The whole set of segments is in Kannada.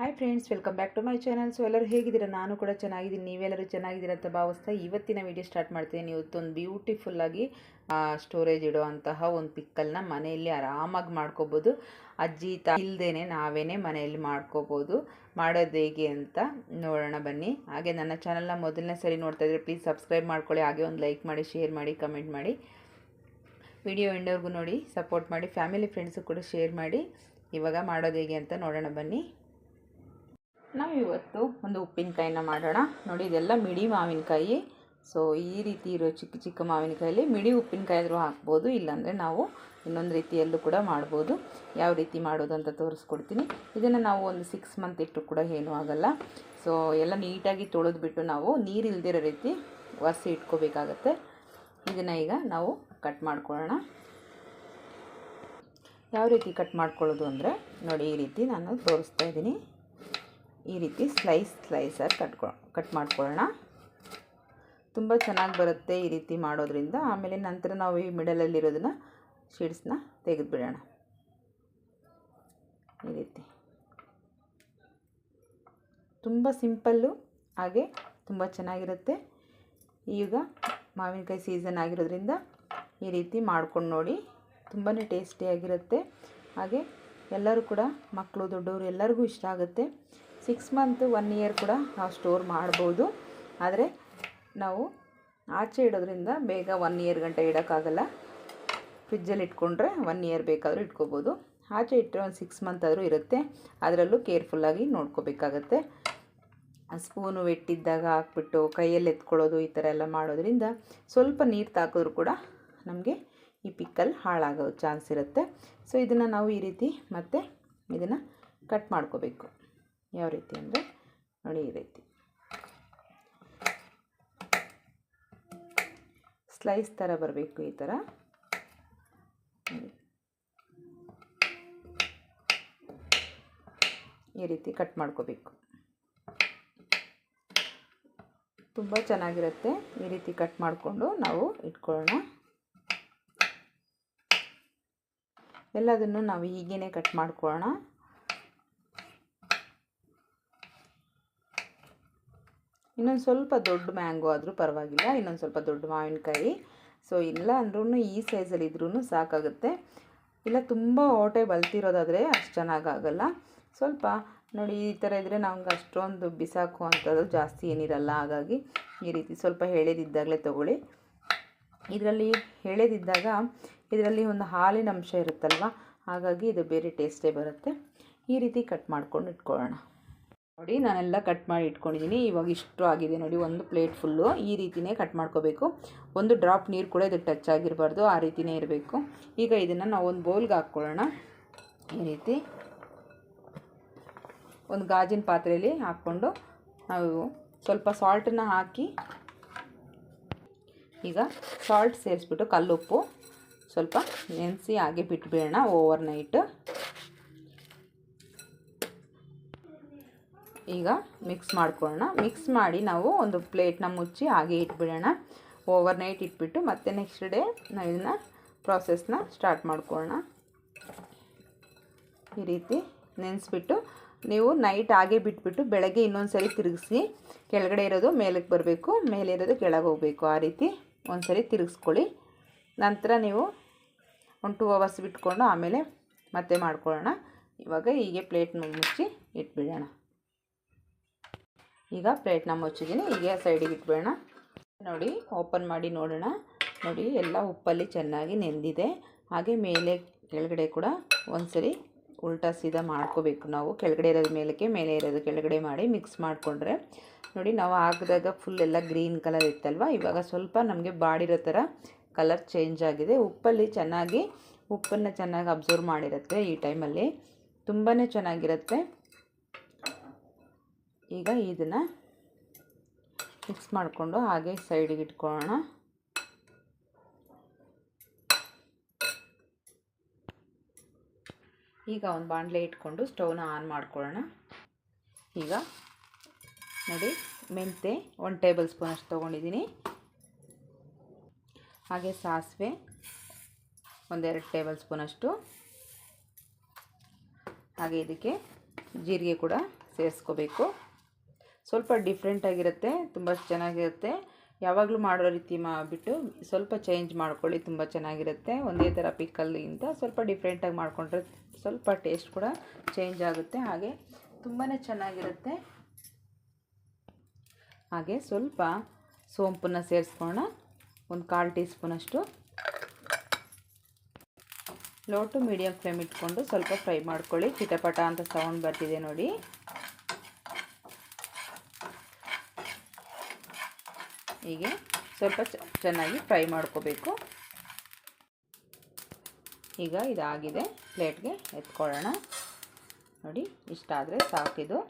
Hi friends, welcome back to my channel. So ಎಲ್ಲರೂ ಹೇಗಿದ್ದೀರಾ? ನಾನು ಕೂಡ ಚೆನ್ನಾಗಿದ್ದೀನಿ. ನೀವೆಲ್ಲರೂ ಚೆನ್ನಾಗಿದ್ದೀರಾ ಅಂತ ಭಾವಿಸ್ತಾ ಇವತ್ತಿನ ವಿಡಿಯೋ ಸ್ಟಾರ್ಟ್ ಮಾಡ್ತೀನಿ. ಇವತ್ತೊಂದು ಬ್ಯೂಟಿಫುಲ್ಲಾಗಿ ಸ್ಟೋರೇಜ್ ಇಡುವಂತಹ ಒಂದು ಪಿಕ್ಕಲ್ನ ಮನೆಯಲ್ಲಿ ಆರಾಮಾಗಿ ಮಾಡ್ಕೋಬೋದು. ಅಜ್ಜಿ ಇಲ್ಲದೇನೆ ನಾವೇನೇ ಮನೆಯಲ್ಲಿ ಮಾಡ್ಕೋಬೋದು. ಮಾಡೋದು ಹೇಗೆ ಅಂತ ನೋಡೋಣ ಬನ್ನಿ. ಹಾಗೆ ನನ್ನ ಚಾನಲ್ನ ಮೊದಲನೇ ಸರಿ ನೋಡ್ತಾ ಇದ್ದರೆ ಪ್ಲೀಸ್ ಸಬ್ಸ್ಕ್ರೈಬ್ ಮಾಡ್ಕೊಳ್ಳಿ. ಹಾಗೆ ಒಂದು ಲೈಕ್ ಮಾಡಿ, ಶೇರ್ ಮಾಡಿ, ಕಮೆಂಟ್ ಮಾಡಿ. ವಿಡಿಯೋ ಎಂಡವರೆಗೂ ನೋಡಿ, ಸಪೋರ್ಟ್ ಮಾಡಿ. ಫ್ಯಾಮಿಲಿ ಫ್ರೆಂಡ್ಸು ಕೂಡ ಶೇರ್ ಮಾಡಿ. ಇವಾಗ ಮಾಡೋದು ಹೇಗೆ ಅಂತ ನೋಡೋಣ ಬನ್ನಿ. ನಾವು ಇವತ್ತು ಒಂದು ಉಪ್ಪಿನಕಾಯಿನ ಮಾಡೋಣ. ನೋಡಿ, ಇದೆಲ್ಲ ಮಿಡಿ ಮಾವಿನಕಾಯಿ. ಸೊ ಈ ರೀತಿ ಇರೋ ಚಿಕ್ಕ ಚಿಕ್ಕ ಮಾವಿನಕಾಯಲ್ಲಿ ಮಿಡಿ ಉಪ್ಪಿನಕಾಯಿ ಆದರೂ ಹಾಕ್ಬೋದು, ಇಲ್ಲಾಂದರೆ ನಾವು ಇನ್ನೊಂದು ರೀತಿಯಲ್ಲೂ ಕೂಡ ಮಾಡ್ಬೋದು. ಯಾವ ರೀತಿ ಮಾಡೋದು ಅಂತ ತೋರಿಸ್ಕೊಡ್ತೀನಿ. ಇದನ್ನು ನಾವು ಒಂದು 6 ಮಂತ್ ಇಟ್ಟು ಕೂಡ ಏನೂ ಆಗೋಲ್ಲ. ಸೊ ಎಲ್ಲ ನೀಟಾಗಿ ತೊಳೆದ್ಬಿಟ್ಟು ನಾವು ನೀರು ಇಲ್ದಿರೋ ರೀತಿ ಒರೆಸಿ ಇಟ್ಕೋಬೇಕಾಗತ್ತೆ. ಇದನ್ನು ಈಗ ನಾವು ಕಟ್ ಮಾಡ್ಕೊಳ್ಳೋಣ. ಯಾವ ರೀತಿ ಕಟ್ ಮಾಡ್ಕೊಳ್ಳೋದು ಅಂದರೆ ನೋಡಿ, ಈ ರೀತಿ ನಾನು ತೋರಿಸ್ತಾ ಇದ್ದೀನಿ. ಈ ರೀತಿ ಸ್ಲೈಸಾಗಿ ಕಟ್ ಮಾಡ್ಕೊಳ್ಳೋಣ. ತುಂಬ ಚೆನ್ನಾಗಿ ಬರುತ್ತೆ ಈ ರೀತಿ ಮಾಡೋದ್ರಿಂದ. ಆಮೇಲೆ ನಂತರ ನಾವು ಈ ಮಿಡಲಲ್ಲಿರೋದನ್ನು ಶೀಡ್ಸ್ನ ತೆಗೆದುಬಿಡೋಣ. ಈ ರೀತಿ ತುಂಬ ಸಿಂಪಲ್ಲು, ಹಾಗೆ ತುಂಬ ಚೆನ್ನಾಗಿರುತ್ತೆ. ಈಗ ಮಾವಿನಕಾಯಿ ಸೀಸನ್ ಆಗಿರೋದ್ರಿಂದ ಈ ರೀತಿ ಮಾಡ್ಕೊಂಡು ನೋಡಿ, ತುಂಬಾ ಟೇಸ್ಟಿಯಾಗಿರುತ್ತೆ. ಹಾಗೆ ಎಲ್ಲರೂ ಕೂಡ, ಮಕ್ಕಳು ದೊಡ್ಡವರು ಎಲ್ಲರಿಗೂ ಇಷ್ಟ ಆಗುತ್ತೆ. 6 ಮಂತ್ 1 ಇಯರ್ ಕೂಡ ನಾವು ಸ್ಟೋರ್ ಮಾಡ್ಬೋದು. ಆದರೆ ನಾವು ಆಚೆ ಇಡೋದ್ರಿಂದ ಬೇಗ 1 ಇಯರ್ ಗಂಟೆ ಇಡೋಕ್ಕಾಗಲ್ಲ. ಫ್ರಿಜ್ಜಲ್ಲಿ ಇಟ್ಕೊಂಡ್ರೆ 1 ಇಯರ್ ಬೇಕಾದರೂ ಇಟ್ಕೋಬೋದು. ಆಚೆ ಇಟ್ಟರೆ ಒಂದು 6 ಮಂತ್ ಆದರೂ ಇರುತ್ತೆ. ಅದರಲ್ಲೂ ಕೇರ್ಫುಲ್ಲಾಗಿ ನೋಡ್ಕೋಬೇಕಾಗತ್ತೆ. ಸ್ಪೂನು ವೆಟ್ಟಿದ್ದಾಗ ಹಾಕ್ಬಿಟ್ಟು ಕೈಯಲ್ಲಿ ಎತ್ಕೊಳ್ಳೋದು, ಈ ಥರ ಎಲ್ಲ ಮಾಡೋದ್ರಿಂದ ಸ್ವಲ್ಪ ನೀರು ತಾಕಿದ್ರೂ ಕೂಡ ನಮಗೆ ಈ ಪಿಕ್ಕಲ್ ಹಾಳಾಗೋ ಚಾನ್ಸ್ ಇರುತ್ತೆ. ಸೊ ಇದನ್ನು ನಾವು ಈ ರೀತಿ ಮತ್ತೆ ಇದನ್ನು ಕಟ್ ಮಾಡ್ಕೋಬೇಕು. ಯಾವ ರೀತಿ ಅಂದರೆ ನೋಡಿ, ಈ ರೀತಿ ಸ್ಲೈಸ್ ಥರ ಬರಬೇಕು. ಈ ಥರ ಈ ರೀತಿ ಕಟ್ ಮಾಡ್ಕೋಬೇಕು. ತುಂಬ ಚೆನ್ನಾಗಿರುತ್ತೆ. ಈ ರೀತಿ ಕಟ್ ಮಾಡಿಕೊಂಡು ನಾವು ಇಟ್ಕೊಳ್ಳೋಣ. ಎಲ್ಲದನ್ನು ನಾವು ಹೀಗೇ ಕಟ್ ಮಾಡ್ಕೊಳ್ಳೋಣ. ಇನ್ನೊಂದು ಸ್ವಲ್ಪ ದೊಡ್ಡ ಮ್ಯಾಂಗೋ ಆದರೂ ಪರವಾಗಿಲ್ಲ, ಇನ್ನೊಂದು ಸ್ವಲ್ಪ ದೊಡ್ಡ ಮಾವಿನಕಾಯಿ. ಸೊ ಇಲ್ಲ ಅಂದ್ರೂ ಈ ಸೈಜಲ್ಲಿ ಇದ್ರೂ ಸಾಕಾಗುತ್ತೆ. ಇಲ್ಲ ತುಂಬ ಓಟೆ ಬಲ್ತಿರೋದಾದರೆ ಅಷ್ಟು ಚೆನ್ನಾಗಾಗಲ್ಲ. ಸ್ವಲ್ಪ ನೋಡಿ, ಈ ಥರ ಇದ್ದರೆ ನಮ್ಗೆ ಅಷ್ಟೊಂದು ಬಿಸಾಕುವಂಥದ್ದು ಜಾಸ್ತಿ ಏನಿರಲ್ಲ. ಹಾಗಾಗಿ ಈ ರೀತಿ ಸ್ವಲ್ಪ ಎಳೆದಿದ್ದಾಗಲೇ ತೊಗೊಳ್ಳಿ. ಇದರಲ್ಲಿ ಎಳೆದಿದ್ದಾಗ ಇದರಲ್ಲಿ ಒಂದು ಹಾಲಿನ ಅಂಶ ಇರುತ್ತಲ್ವ, ಹಾಗಾಗಿ ಇದು ಬೇರೆ ಟೇಸ್ಟೇ ಬರುತ್ತೆ. ಈ ರೀತಿ ಕಟ್ ಮಾಡ್ಕೊಂಡು ಇಟ್ಕೊಳ್ಳೋಣ. ನೋಡಿ, ನಾನೆಲ್ಲ ಕಟ್ ಮಾಡಿ ಇಟ್ಕೊಂಡಿದ್ದೀನಿ. ಇವಾಗ ಇಷ್ಟು ಆಗಿದೆ ನೋಡಿ, ಒಂದು ಪ್ಲೇಟ್ ಫುಲ್ಲು. ಈ ರೀತಿಯೇ ಕಟ್ ಮಾಡ್ಕೋಬೇಕು. ಒಂದು ಡ್ರಾಪ್ ನೀರು ಕೂಡ ಇದಕ್ಕೆ ಟಚ್ ಆಗಿರಬಾರ್ದು, ಆ ರೀತಿಯೇ ಇರಬೇಕು. ಈಗ ಇದನ್ನು ನಾವು ಒಂದು ಬೌಲ್ಗೆ ಹಾಕ್ಕೊಳ್ಳೋಣ. ಈ ರೀತಿ ಒಂದು ಗಾಜಿನ ಪಾತ್ರೆಯಲ್ಲಿ ಹಾಕ್ಕೊಂಡು ನಾವು ಸ್ವಲ್ಪ ಸಾಲ್ಟನ್ನು ಹಾಕಿ, ಈಗ ಸಾಲ್ಟ್ ಸೇರಿಸ್ಬಿಟ್ಟು ಕಲ್ಲುಪ್ಪು ಸ್ವಲ್ಪ ನೆನೆಸಿ ಹಾಗೆ ಬಿಟ್ಬಿಡೋಣ ಓವರ್ ನೈಟ್. ಈಗ ಮಿಕ್ಸ್ ಮಾಡ್ಕೊಳ್ಳೋಣ. ಮಿಕ್ಸ್ ಮಾಡಿ ನಾವು ಒಂದು ಪ್ಲೇಟ್ನ ಮುಚ್ಚಿ ಹಾಗೆ ಇಟ್ಬಿಡೋಣ. ಓವರ್ ನೈಟ್ ಇಟ್ಬಿಟ್ಟು ಮತ್ತೆ ನೆಕ್ಸ್ಟ್ ಡೇ ನಾವು ಇದನ್ನು ಪ್ರಾಸೆಸ್ನ ಸ್ಟಾರ್ಟ್ ಮಾಡ್ಕೊಳ್ಳೋಣ. ಈ ರೀತಿ ನೆನೆಸ್ಬಿಟ್ಟು ನೀವು ನೈಟ್ ಹಾಗೆ ಬಿಟ್ಬಿಟ್ಟು ಬೆಳಗ್ಗೆ ಇನ್ನೊಂದು ಸರಿ ತಿರುಗಿಸಿ, ಕೆಳಗಡೆ ಇರೋದು ಮೇಲಕ್ಕೆ ಬರಬೇಕು, ಮೇಲೆ ಇರೋದು ಕೆಳಗೆ ಹೋಗಬೇಕು. ಆ ರೀತಿ ಒಂದು ಸರಿ ತಿರುಗಿಸ್ಕೊಳ್ಳಿ. ನಂತರ ನೀವು ಒಂದು 2 ಅವರ್ಸ್ ಬಿಟ್ಕೊಂಡು ಆಮೇಲೆ ಮತ್ತೆ ಮಾಡ್ಕೊಳ್ಳೋಣ. ಇವಾಗ ಹೀಗೆ ಪ್ಲೇಟ್ನ ಮುಚ್ಚಿ ಇಟ್ಬಿಡೋಣ. ಈಗ ಪ್ಲೇಟ್ನ ಮುಚ್ಚಿದ್ದೀನಿ. ಈಗ ಸೈಡಿಗೆ ಇಟ್ಬಿಡೋಣ. ನೋಡಿ, ಓಪನ್ ಮಾಡಿ ನೋಡೋಣ. ನೋಡಿ, ಎಲ್ಲ ಉಪ್ಪಲ್ಲಿ ಚೆನ್ನಾಗಿ ನೆಂದಿದೆ. ಹಾಗೆ ಮೇಲೆ ಕೆಳಗಡೆ ಕೂಡ ಒಂದ್ಸರಿ ಉಲ್ಟಾ ಸೀದಾ ಮಾಡ್ಕೋಬೇಕು. ನಾವು ಕೆಳಗಡೆ ಇರೋದು ಮೇಲಕ್ಕೆ, ಮೇಲೆ ಇರೋದು ಕೆಳಗಡೆ ಮಾಡಿ ಮಿಕ್ಸ್ ಮಾಡಿಕೊಂಡ್ರೆ ನೋಡಿ, ನಾವು ಹಾಕಿದಾಗ ಫುಲ್ ಎಲ್ಲ ಗ್ರೀನ್ ಕಲರ್ ಇತ್ತಲ್ವ, ಇವಾಗ ಸ್ವಲ್ಪ ನಮಗೆ ಬಾಡಿರೋ ಥರ ಕಲರ್ ಚೇಂಜ್ ಆಗಿದೆ. ಉಪ್ಪನ್ನು ಚೆನ್ನಾಗಿ ಅಬ್ಸರ್ವ್ ಮಾಡಿರುತ್ತೆ. ಈ ಟೈಮಲ್ಲಿ ತುಂಬಾ ಚೆನ್ನಾಗಿರುತ್ತೆ. ಈಗ ಇದನ್ನು ಮಿಕ್ಸ್ ಮಾಡಿಕೊಂಡು ಹಾಗೆ ಸೈಡಿಗೆ ಇಟ್ಕೊಳ್ಳೋಣ. ಈಗ ಒಂದು ಬಾಣಲೆ ಇಟ್ಕೊಂಡು ಸ್ಟವ್ನ ಆನ್ ಮಾಡ್ಕೊಳ್ಳೋಣ. ಈಗ ನೋಡಿ, ಮೆಂತೆ 1 ಟೇಬಲ್ ಸ್ಪೂನ್ ಅಷ್ಟು ತೊಗೊಂಡಿದ್ದೀನಿ. ಹಾಗೆ ಸಾಸಿವೆ 1-2 ಟೇಬಲ್ ಸ್ಪೂನ್ ಅಷ್ಟು. ಹಾಗೆ ಇದಕ್ಕೆ ಜೀರಿಗೆ ಕೂಡ ಸೇರಿಸ್ಕೋಬೇಕು. ಸ್ವಲ್ಪ ಡಿಫ್ರೆಂಟಾಗಿರುತ್ತೆ, ತುಂಬ ಚೆನ್ನಾಗಿರುತ್ತೆ. ಯಾವಾಗಲೂ ಮಾಡೋ ರೀತಿ ಮಾಡಿಬಿಟ್ಟು ಸ್ವಲ್ಪ ಚೇಂಜ್ ಮಾಡ್ಕೊಳ್ಳಿ, ತುಂಬ ಚೆನ್ನಾಗಿರುತ್ತೆ. ಒಂದೇ ಥರ ಪಿಕ್ಕಲ್ಗಿಂತ ಸ್ವಲ್ಪ ಡಿಫ್ರೆಂಟಾಗಿ ಮಾಡಿಕೊಂಡ್ರೆ ಸ್ವಲ್ಪ ಟೇಸ್ಟ್ ಕೂಡ ಚೇಂಜ್ ಆಗುತ್ತೆ, ಹಾಗೆ ತುಂಬಾ ಚೆನ್ನಾಗಿರುತ್ತೆ. ಹಾಗೆ ಸ್ವಲ್ಪ ಸೋಂಪನ್ನು ಸೇರಿಸ್ಕೊಳ್ಳೋಣ, ಒಂದು 1/4 ಟೀ ಸ್ಪೂನಷ್ಟು. ಲೋ ಟು ಮೀಡಿಯಮ್ ಫ್ಲೇಮ್ ಇಟ್ಕೊಂಡು ಸ್ವಲ್ಪ ಫ್ರೈ ಮಾಡ್ಕೊಳ್ಳಿ. ಚಿಟಪಟ ಅಂತ ಸೌಂಡ್ ಬರ್ತಿದೆ ನೋಡಿ. ಹೀಗೆ ಸ್ವಲ್ಪ ಚೆನ್ನಾಗಿ ಫ್ರೈ ಮಾಡ್ಕೋಬೇಕು. ಈಗ ಇದಾಗಿದೆ, ಪ್ಲೇಟ್ಗೆ ಎತ್ಕೊಳ್ಳೋಣ. ನೋಡಿ, ಇಷ್ಟಾದರೆ ಸಾಕಿದು.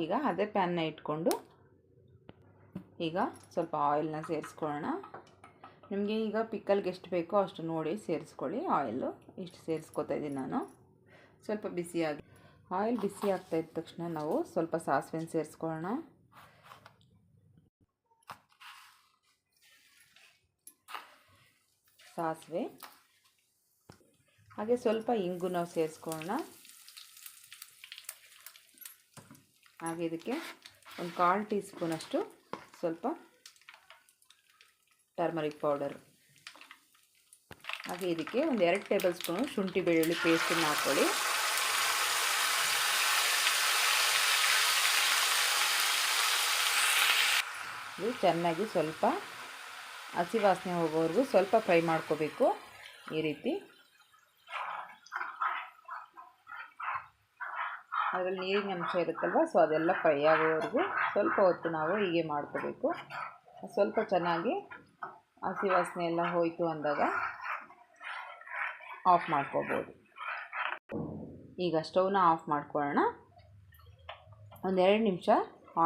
ಈಗ ಅದೇ ಪ್ಯಾನ್ನ ಇಟ್ಕೊಂಡು ಈಗ ಸ್ವಲ್ಪ ಆಯಿಲ್ನ ಸೇರಿಸ್ಕೊಳ್ಳೋಣ. ನಿಮಗೆ ಈಗ ಪಿಕ್ಕಲ್ಗೆ ಎಷ್ಟು ಬೇಕೋ ಅಷ್ಟು ನೋಡಿ ಸೇರಿಸ್ಕೊಳ್ಳಿ. ಆಯಿಲು ಇಷ್ಟು ಸೇರಿಸ್ಕೊತಾ ಇದ್ದೀನಿ ನಾನು. ಸ್ವಲ್ಪ ಬಿಸಿಯಾಗಿ ಆಯಿಲ್ ಬಿಸಿ ಆಗ್ತಾ ಇದ್ದ ತಕ್ಷಣ ನಾವು ಸ್ವಲ್ಪ ಸಾಸಿವೆನ ಸೇರಿಸ್ಕೊಳ್ಳೋಣ. ಸಾಸಿವೆ ಹಾಗೆ ಸ್ವಲ್ಪ ಇಂಗು ನಾವು ಸೇರಿಸ್ಕೊಳ್ಳೋಣ. ಹಾಗೆ ಇದಕ್ಕೆ ಒಂದು 1/4 ಟೀ ಸ್ಪೂನಷ್ಟು ಸ್ವಲ್ಪ ಟರ್ಮರಿಕ್ ಪೌಡರ್. ಹಾಗೆ ಇದಕ್ಕೆ ಒಂದು 2 ಟೇಬಲ್ ಸ್ಪೂನು ಶುಂಠಿ ಬೆಳ್ಳುಳ್ಳಿ ಪೇಸ್ಟನ್ನು ಹಾಕ್ಕೊಳ್ಳಿ. ಇದು ಚೆನ್ನಾಗಿ ಸ್ವಲ್ಪ ಹಸಿ ವಾಸನೆ ಹೋಗೋವರೆಗೂ ಸ್ವಲ್ಪ ಫ್ರೈ ಮಾಡ್ಕೋಬೇಕು. ಈ ರೀತಿ ಅದರಲ್ಲಿ ನೀರಿನ ಅಂಶ ಇರುತ್ತಲ್ವ, ಸೊ ಅದೆಲ್ಲ ಫ್ರೈ ಆಗೋವರೆಗೂ ಸ್ವಲ್ಪ ಹೊತ್ತು ನಾವು ಹೀಗೆ ಮಾಡ್ಕೋಬೇಕು. ಸ್ವಲ್ಪ ಚೆನ್ನಾಗಿ ಹಸಿ ವಾಸನೆ ಎಲ್ಲ ಹೋಯಿತು ಅಂದಾಗ ಆಫ್ ಮಾಡ್ಕೋಬೋದು. ಈಗ ಸ್ಟವ್ನ ಆಫ್ ಮಾಡ್ಕೊಳ್ಳೋಣ. ಒಂದು 2 ನಿಮಿಷ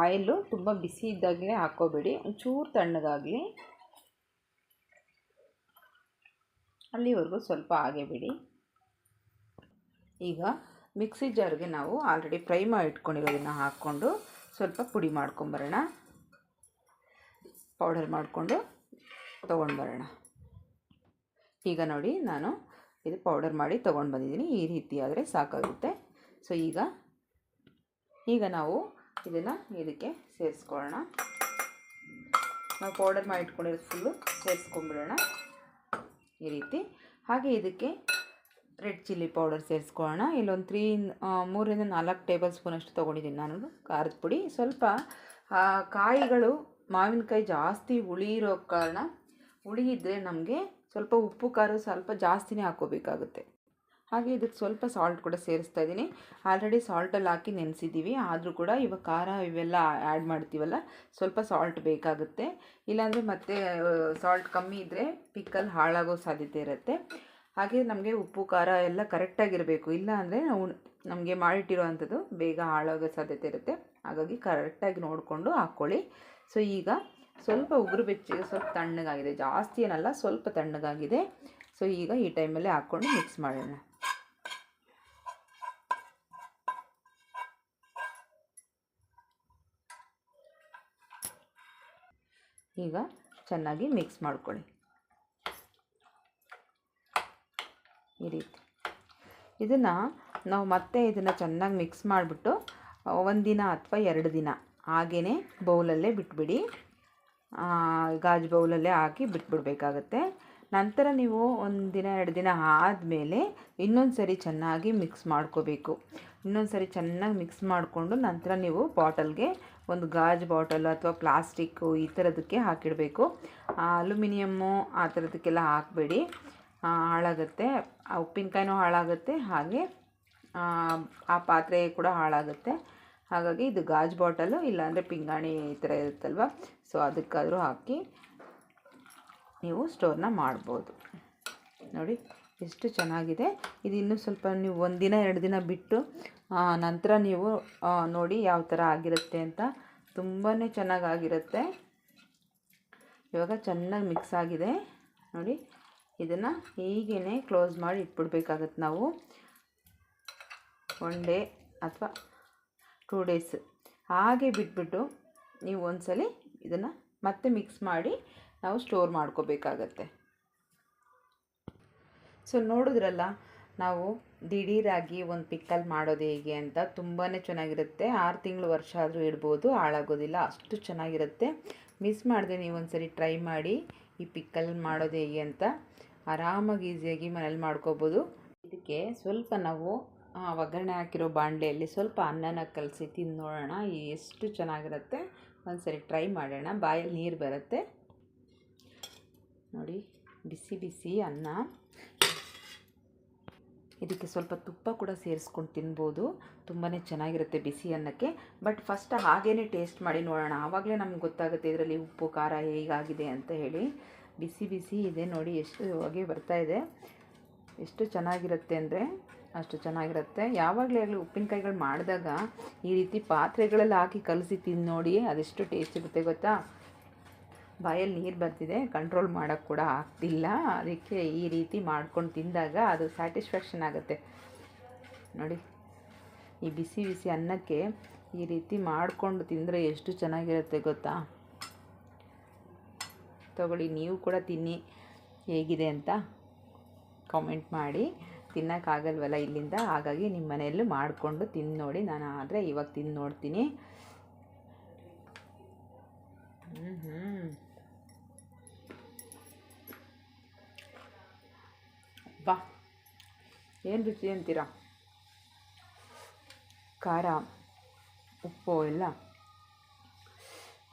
ಆಯಿಲು ತುಂಬ ಬಿಸಿ ಇದ್ದಾಗಲೇ ಹಾಕ್ಕೋಬೇಡಿ, ಒಂಚೂರು ತಣ್ಣಗಾಗಲಿ, ಅಲ್ಲಿವರೆಗೂ ಸ್ವಲ್ಪ ಹಾಗೆ ಬಿಡಿ. ಈಗ ಮಿಕ್ಸಿ ಜಾರ್ಗೆ ನಾವು ಆಲ್ರೆಡಿ ಫ್ರೈ ಮಾಡಿ ಇಟ್ಕೊಂಡಿರೋದನ್ನು ಹಾಕ್ಕೊಂಡು ಸ್ವಲ್ಪ ಪುಡಿ ಮಾಡ್ಕೊಂಬರೋಣ. ಪೌಡರ್ ಮಾಡಿಕೊಂಡು ತೊಗೊಂಡು ಬರೋಣ. ಈಗ ನೋಡಿ, ನಾನು ಇದು ಪೌಡರ್ ಮಾಡಿ ತೊಗೊಂಡು ಬಂದಿದ್ದೀನಿ. ಈ ರೀತಿ ಆದರೆ ಸಾಕಾಗುತ್ತೆ. ಸೊ ಈಗ ನಾವು ಇದನ್ನು ಇದಕ್ಕೆ ಸೇರಿಸ್ಕೊಳ್ಳೋಣ. ನಾವು ಪೌಡರ್ ಮಾಡಿ ಇಟ್ಕೊಂಡಿರೋದು ಫುಲ್ಲು ಸೇರಿಸ್ಕೊಂಬಿಡೋಣ ಈ ರೀತಿ. ಹಾಗೆ ಇದಕ್ಕೆ ರೆಡ್ ಚಿಲ್ಲಿ ಪೌಡರ್ ಸೇರಿಸ್ಕೊಳ್ಳೋಣ. ಇಲ್ಲೊಂದು 3 ಇಂದ 4 ಟೇಬಲ್ ಸ್ಪೂನಷ್ಟು ತೊಗೊಂಡಿದ್ದೀನಿ ನಾನು ಖಾರದ ಪುಡಿ. ಸ್ವಲ್ಪ ಕಾಯಿಗಳು ಮಾವಿನಕಾಯಿ ಜಾಸ್ತಿ ಹುಳಿ ಇರೋ ಕಾರಣ, ಹುಳಿ ಇದ್ದರೆ ನಮಗೆ ಸ್ವಲ್ಪ ಉಪ್ಪು ಖಾರ ಸ್ವಲ್ಪ ಜಾಸ್ತಿನೇ ಹಾಕ್ಕೋಬೇಕಾಗುತ್ತೆ. ಹಾಗೆ ಇದಕ್ಕೆ ಸ್ವಲ್ಪ ಸಾಲ್ಟ್ ಕೂಡ ಸೇರಿಸ್ತಾ ಇದ್ದೀನಿ. ಆಲ್ರೆಡಿ ಸಾಲ್ಟಲ್ಲಿ ಹಾಕಿ ನೆನೆಸಿದ್ದೀವಿ, ಆದರೂ ಕೂಡ ಇವಾಗ ಖಾರ ಇವೆಲ್ಲ ಆ್ಯಡ್ ಮಾಡ್ತೀವಲ್ಲ, ಸ್ವಲ್ಪ ಸಾಲ್ಟ್ ಬೇಕಾಗುತ್ತೆ. ಇಲ್ಲಾಂದರೆ ಮತ್ತೆ ಸಾಲ್ಟ್ ಕಮ್ಮಿ ಇದ್ದರೆ ಪಿಕ್ಕಲ್ ಹಾಳಾಗೋ ಸಾಧ್ಯತೆ ಇರುತ್ತೆ. ಹಾಗೆ ನಮಗೆ ಉಪ್ಪು ಖಾರ ಎಲ್ಲ ಕರೆಕ್ಟಾಗಿರಬೇಕು, ಇಲ್ಲ ಅಂದರೆ ನಮಗೆ ಮಾಡಿಟ್ಟಿರೋ ಅಂಥದ್ದು ಬೇಗ ಹಾಳಾಗೋ ಸಾಧ್ಯತೆ ಇರುತ್ತೆ. ಹಾಗಾಗಿ ಕರೆಕ್ಟಾಗಿ ನೋಡಿಕೊಂಡು ಹಾಕ್ಕೊಳ್ಳಿ. ಸೊ ಈಗ ಸ್ವಲ್ಪ ಉಗುರು ಬೆಚ್ಚಗೆ ಸ್ವಲ್ಪ ತಣ್ಣಗಾಗಿದೆ, ಜಾಸ್ತಿ ಏನಲ್ಲ, ಸ್ವಲ್ಪ ತಣ್ಣಗಾಗಿದೆ. ಸೊ ಈಗ ಈ ಟೈಮಲ್ಲಿ ಹಾಕ್ಕೊಂಡು ಮಿಕ್ಸ್ ಮಾಡೋಣ. ಈಗ ಚೆನ್ನಾಗಿ ಮಿಕ್ಸ್ ಮಾಡ್ಕೊಳ್ಳಿ ಈ ರೀತಿ. ಇದನ್ನು ನಾವು ಮತ್ತೆ ಇದನ್ನು ಚೆನ್ನಾಗಿ ಮಿಕ್ಸ್ ಮಾಡಿಬಿಟ್ಟು 1 ದಿನ ಅಥವಾ 2 ದಿನ ಹಾಗೇ ಬೌಲಲ್ಲೇ ಬಿಟ್ಬಿಡಿ. ಗಾಜು ಬೌಲಲ್ಲೇ ಹಾಕಿ ಬಿಟ್ಬಿಡ್ಬೇಕಾಗತ್ತೆ. ನಂತರ ನೀವು 1 ದಿನ 2 ದಿನ ಆದಮೇಲೆ ಇನ್ನೊಂದು ಸರಿ ಚೆನ್ನಾಗಿ ಮಿಕ್ಸ್ ಮಾಡ್ಕೋಬೇಕು. ಇನ್ನೊಂದು ಸರಿ ಚೆನ್ನಾಗಿ ಮಿಕ್ಸ್ ಮಾಡಿಕೊಂಡು ನಂತರ ನೀವು ಬಾಟಲ್ಗೆ ಒಂದು ಗಾಜು ಬಾಟಲ್ ಅಥವಾ ಪ್ಲಾಸ್ಟಿಕ್ಕು ಈ ಥರದಕ್ಕೆ ಹಾಕಿಡಬೇಕು. ಅಲ್ಯೂಮಿನಿಯಮ್ಮು ಆ ಥರದಕ್ಕೆಲ್ಲ ಹಾಕಬೇಡಿ, ಹಾಳಾಗುತ್ತೆ. ಆ ಉಪ್ಪಿನಕಾಯಿನೂ ಹಾಳಾಗುತ್ತೆ, ಹಾಗೆ ಆ ಪಾತ್ರೆ ಕೂಡ ಹಾಳಾಗುತ್ತೆ. ಹಾಗಾಗಿ ಇದು ಗಾಜು ಬಾಟಲು, ಇಲ್ಲಾಂದರೆ ಪಿಂಗಾಣಿ ಈ ಥರ ಇರುತ್ತಲ್ವ, ಸೊ ಅದಕ್ಕಾದರೂ ಹಾಕಿ ನೀವು ಸ್ಟೋರ್ನ ಮಾಡ್ಬೋದು. ನೋಡಿ ಎಷ್ಟು ಚೆನ್ನಾಗಿದೆ ಇದು. ಇನ್ನೂ ಸ್ವಲ್ಪ ನೀವು 1 ದಿನ 2 ದಿನ ಬಿಟ್ಟು ನಂತರ ನೀವು ನೋಡಿ ಯಾವ ಥರ ಆಗಿರುತ್ತೆ ಅಂತ. ತುಂಬಾ ಚೆನ್ನಾಗಾಗಿರುತ್ತೆ. ಇವಾಗ ಚೆನ್ನಾಗಿ ಮಿಕ್ಸ್ ಆಗಿದೆ ನೋಡಿ. ಇದನ್ನು ಹೀಗೇ ಕ್ಲೋಸ್ ಮಾಡಿ ಇಟ್ಬಿಡ್ಬೇಕಾಗತ್ತೆ ನಾವು. 1 ಡೇ ಅಥವಾ 2 ಡೇಸ್ ಹಾಗೆ ಬಿಟ್ಬಿಟ್ಟು ನೀವು ಒಂದ್ಸಲಿ ಇದನ್ನು ಮತ್ತೆ ಮಿಕ್ಸ್ ಮಾಡಿ ನಾವು ಸ್ಟೋರ್ ಮಾಡ್ಕೋಬೇಕಾಗತ್ತೆ. ಸೊ ನೋಡಿದ್ರಲ್ಲ, ನಾವು ದಿಢೀರಾಗಿ ಒಂದು ಪಿಕ್ಕಲ್ ಮಾಡೋದು ಹೇಗೆ ಅಂತ ತುಂಬಾ ಚೆನ್ನಾಗಿರುತ್ತೆ. 6 ತಿಂಗಳು ವರ್ಷ ಆದರೂ ಇಡ್ಬೋದು, ಹಾಳಾಗೋದಿಲ್ಲ, ಅಷ್ಟು ಚೆನ್ನಾಗಿರುತ್ತೆ. ಮಿಸ್ ಮಾಡಿದೆ ನೀವು ಒಂದ್ಸರಿ ಟ್ರೈ ಮಾಡಿ ಈ ಪಿಕ್ಕಲ್ ಮಾಡೋದು ಹೇಗೆ ಅಂತ. ಆರಾಮಾಗಿ ಈಸಿಯಾಗಿ ಮನೇಲಿ ಮಾಡ್ಕೋಬೋದು. ಇದಕ್ಕೆ ಸ್ವಲ್ಪ ನಾವು ಒಗ್ಗರಣೆ ಹಾಕಿರೋ ಬಾಣಲೆಯಲ್ಲಿ ಸ್ವಲ್ಪ ಅನ್ನನ ಕಲಸಿ ತಿಂದು ನೋಡೋಣ ಎಷ್ಟು ಚೆನ್ನಾಗಿರುತ್ತೆ. ಒಂದ್ಸರಿ ಟ್ರೈ ಮಾಡೋಣ. ಬಾಯಲ್ಲಿ ನೀರು ಬರುತ್ತೆ ನೋಡಿ, ಬಿಸಿ ಬಿಸಿ ಅನ್ನ. ಇದಕ್ಕೆ ಸ್ವಲ್ಪ ತುಪ್ಪ ಕೂಡ ಸೇರಿಸ್ಕೊಂಡು ತಿನ್ಬೋದು, ತುಂಬಾ ಚೆನ್ನಾಗಿರುತ್ತೆ ಬಿಸಿ ಅನ್ನಕ್ಕೆ. ಬಟ್ ಫಸ್ಟ್ ಹಾಗೇ ಟೇಸ್ಟ್ ಮಾಡಿ ನೋಡೋಣ, ಆವಾಗಲೇ ನಮ್ಗೆ ಗೊತ್ತಾಗುತ್ತೆ ಇದರಲ್ಲಿ ಉಪ್ಪು ಖಾರ ಹೇಗಾಗಿದೆ ಅಂತ ಹೇಳಿ. ಬಿಸಿ ಬಿಸಿ ಇದೆ ನೋಡಿ, ಎಷ್ಟು ಹೊಗೆ ಬರ್ತಾಯಿದೆ. ಎಷ್ಟು ಚೆನ್ನಾಗಿರುತ್ತೆ ಅಂದರೆ ಅಷ್ಟು ಚೆನ್ನಾಗಿರುತ್ತೆ. ಯಾವಾಗಲೇ ಆಗಲಿ ಉಪ್ಪಿನಕಾಯಿಗಳು ಮಾಡಿದಾಗ ಈ ರೀತಿ ಪಾತ್ರೆಗಳಲ್ಲಿ ಹಾಕಿ ಕಲಸಿ ತಿಂದು ನೋಡಿ, ಅದೆಷ್ಟು ಟೇಸ್ಟ್ ಇರುತ್ತೆ ಗೊತ್ತಾ. ಬಾಯಲ್ಲಿ ನೀರು ಬರ್ತಿದೆ, ಕಂಟ್ರೋಲ್ ಮಾಡೋಕ್ಕೆ ಕೂಡ ಆಗ್ತಿಲ್ಲ. ಅದಕ್ಕೆ ಈ ರೀತಿ ಮಾಡ್ಕೊಂಡು ತಿಂದಾಗ ಅದು ಸ್ಯಾಟಿಸ್ಫ್ಯಾಕ್ಷನ್ ಆಗುತ್ತೆ ನೋಡಿ. ಈ ಬಿಸಿ ಬಿಸಿ ಅನ್ನಕ್ಕೆ ಈ ರೀತಿ ಮಾಡಿಕೊಂಡು ತಿಂದರೆ ಎಷ್ಟು ಚೆನ್ನಾಗಿರುತ್ತೆ ಗೊತ್ತಾ. ತಗೊಳ್ಳಿ, ನೀವು ಕೂಡ ತಿನ್ನಿ, ಹೇಗಿದೆ ಅಂತ ಕಾಮೆಂಟ್ ಮಾಡಿ. ತಿನ್ನೋಕ್ಕಾಗಲ್ವಲ್ಲ ಇಲ್ಲಿಂದ, ಹಾಗಾಗಿ ನಿಮ್ಮ ಮನೆಯಲ್ಲೂ ಮಾಡಿಕೊಂಡು ತಿಂದು ನೋಡಿ. ನಾನು ಆದರೆ ಇವಾಗ ತಿಂದು ನೋಡ್ತೀನಿ. ಬಾ, ಏನು ರುಚಿ ಅಂತೀರಾ. ಖಾರ ಉಪ್ಪು ಎಲ್ಲ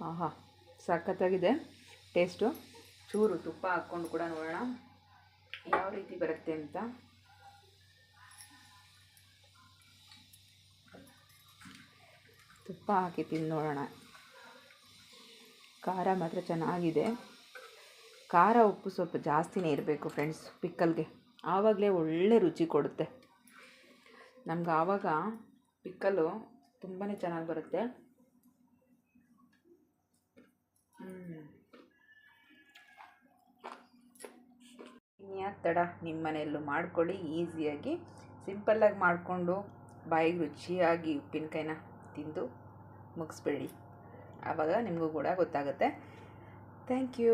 ಆಹಾ ಸಖತ್ತಾಗಿದೆ ಟೇಸ್ಟು. ಚೂರು ತುಪ್ಪ ಹಾಕ್ಕೊಂಡು ಕೂಡ ನೋಡೋಣ ಯಾವ ರೀತಿ ಬರುತ್ತೆ ಅಂತ. ತುಪ್ಪ ಹಾಕಿ ತಿಂದು ನೋಡೋಣ. ಖಾರ ಮಾತ್ರ ಚೆನ್ನಾಗಿದೆ. ಖಾರ ಉಪ್ಪು ಸ್ವಲ್ಪ ಜಾಸ್ತಿನೇ ಇರಬೇಕು ಫ್ರೆಂಡ್ಸ್ ಪಿಕ್ಕಲ್ಗೆ, ಆವಾಗಲೇ ಒಳ್ಳೆ ರುಚಿ ಕೊಡುತ್ತೆ ನಮ್ಗೆ. ಆವಾಗ ಪಿಕ್ಕಲು ತುಂಬಾ ಚೆನ್ನಾಗಿ ಬರುತ್ತೆ. ಇನ್ಯಾಕೆ ತಡ, ನಿಮ್ಮ ಮನೆಯಲ್ಲೂ ಮಾಡ್ಕೊಳ್ಳಿ. ಈಸಿಯಾಗಿ ಸಿಂಪಲ್ಲಾಗಿ ಮಾಡಿಕೊಂಡು ಬಾಯಿಗೆ ರುಚಿಯಾಗಿ ಉಪ್ಪಿನಕಾಯಿನ ತಿಂದು ಮುಗಿಸ್ಬೇಡಿ, ಆವಾಗ ನಿಮಗೂ ಕೂಡ ಗೊತ್ತಾಗುತ್ತೆ. Thank you.